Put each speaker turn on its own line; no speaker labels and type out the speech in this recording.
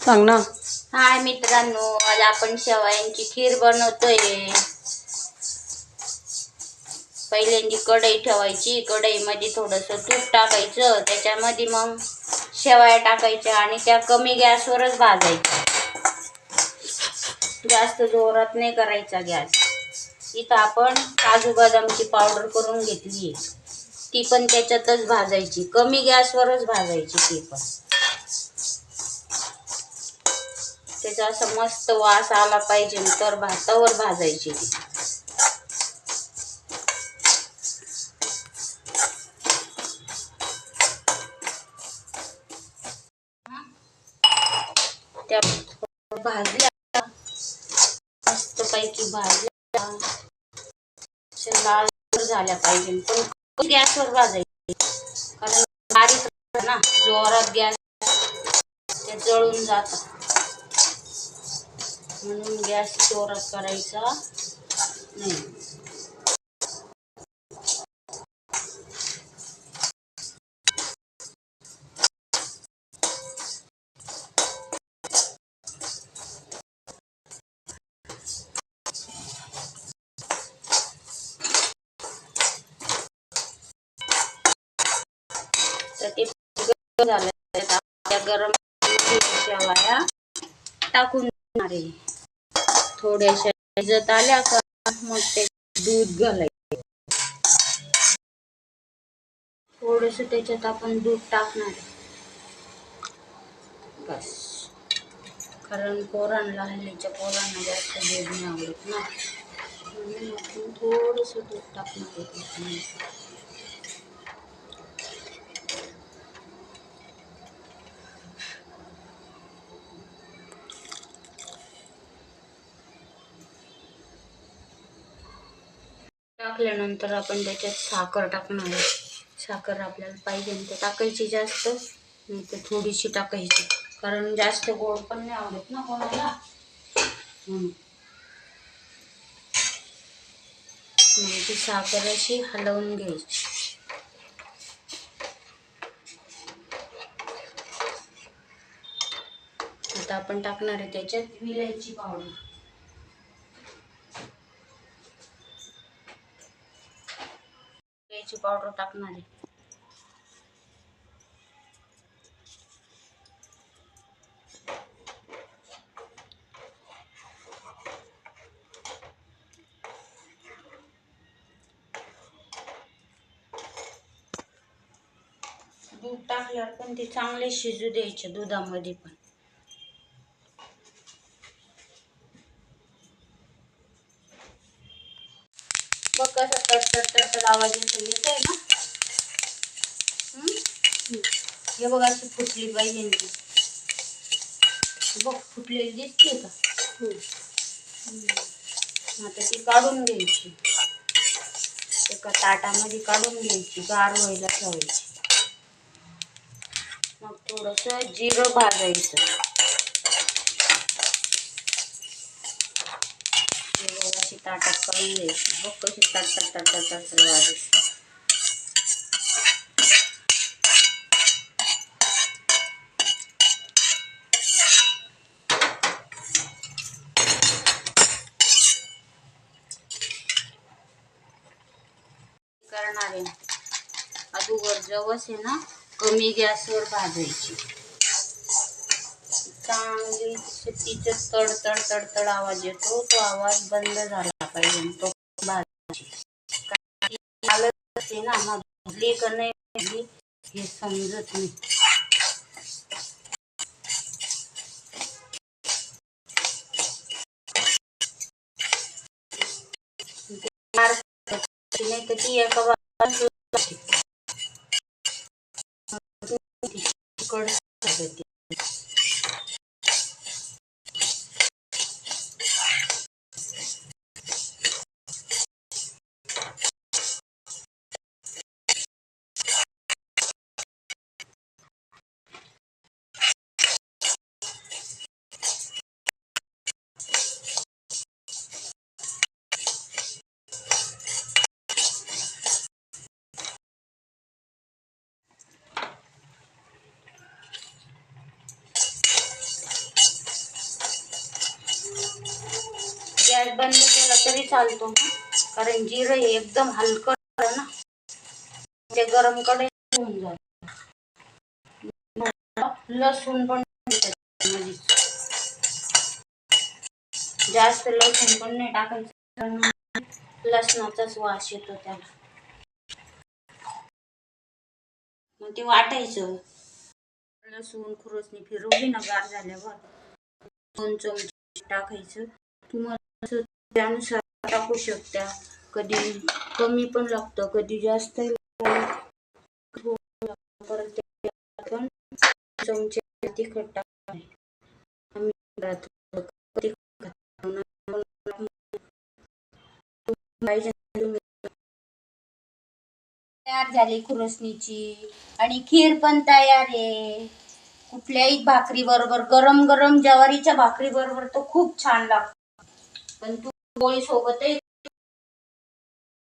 सांग ना.
हाय मित्रांनो, आज आपण शेवयांची खीर बनवतोय. पहिल्यांदी कढई ठेवायची, कढईमध्ये थोडंसं तूप टाकायचं, त्याच्यामध्ये मग शेवया टाकायच्या आणि त्या कमी गॅसवरच भाजायच्या. जास्त जोरात नाही करायचा गॅस. इथं आपण काजू बदामची पावडर करून घेतली, ती पण त्याच्यातच भाजायची, कमी गॅसवरच भाजायची ती पण. त्याचा असा मस्त वास आला पाहिजे तर भातावर भाजायची ती. त्या भाजल्या, मस्त पैकी भाजल्या, लाल झाल्या पाहिजे, पण गॅसवर भाजायची, कारण बारीक ना, जोरात गॅस ते जळून जातात, म्हणून गॅस जोरात करायचा नाही. तर ते झालं, त्या गरम शेवया टाकून देणार आहे. थोड्याशा शिजत आल्या का मग ते दूध घालायचं, थोडस त्याच्यात आपण दूध टाकणार आहे बस, कारण पोरांना, हल्लीच्या पोरांना जास्त दूध नाही आवडत ना, म्हणून आपण थोडस दूध टाकणार आहे. टाकल्यानंतर आपण त्याच्यात साखर टाकणार आहे. साखर आपल्याला पाहिजे तर टाकायची जास्त, नाही तर थोडीशी टाकायची, कारण जास्त गोड पण नाही आवडत ना कोणाला. ती साखर अशी हलवून घ्यायची. आता आपण टाकणार आहे त्याच्यात विलायची पावडर. विलायची पावडर टाकणार आहे. दूध टाकल्यावर पण ते चांगले शिजू द्यायचे दुधामध्ये पण. बघ कसं तडतड आवाज येतोय ना. हे बघ अशी फुटली पाहिजे ती. बघ फुटलेली दिसते का. आता ती काढून घ्यायची, एका ताटामध्ये काढून घ्यायची, गार व्हायला ठेवायची. मग थोडंसं जिरं भाजायचं, अशी ताटात काढून घ्यायची. बघ कशी तडतड वाजायची. करणार आहे अगोदर जवस आहे ना, कमी गॅसवर भाजायची, चांगली तिचं तडतड आवाज येतो, तो आवाज बंद झाला पाहिजे, तो भाजायची. ना मग भाजली का नाही भाजली हे समजत नाही. नाही तर ती एका बंद केला तरी चालतो ना, कारण जिरं हे एकदम हलकं आहे ना, ते गरम कढईत होऊन जातं. लसूण पण जास्त लसूण पण नाही टाकायचं, लसणाचाच वास येतो त्याला. मग ते वाटायचं. लसूण खुरसणी फिरवली ना गार झाल्यावर 2 चमचे टाकायचं. तुम्हाला त्यानुसार टाकू शकता, कधी कमी पण लागतं, कधी जास्त. परत आपण चमचे तिखट टाकायचं. तयार झाली खुरसणीची आणि खीर पण तयार आहे. कुठल्याही भाकरी बरोबर, गरम गरम ज्वारीच्या भाकरी बरोबर तो खूप छान लागतो. पण तू पोळी सोबतही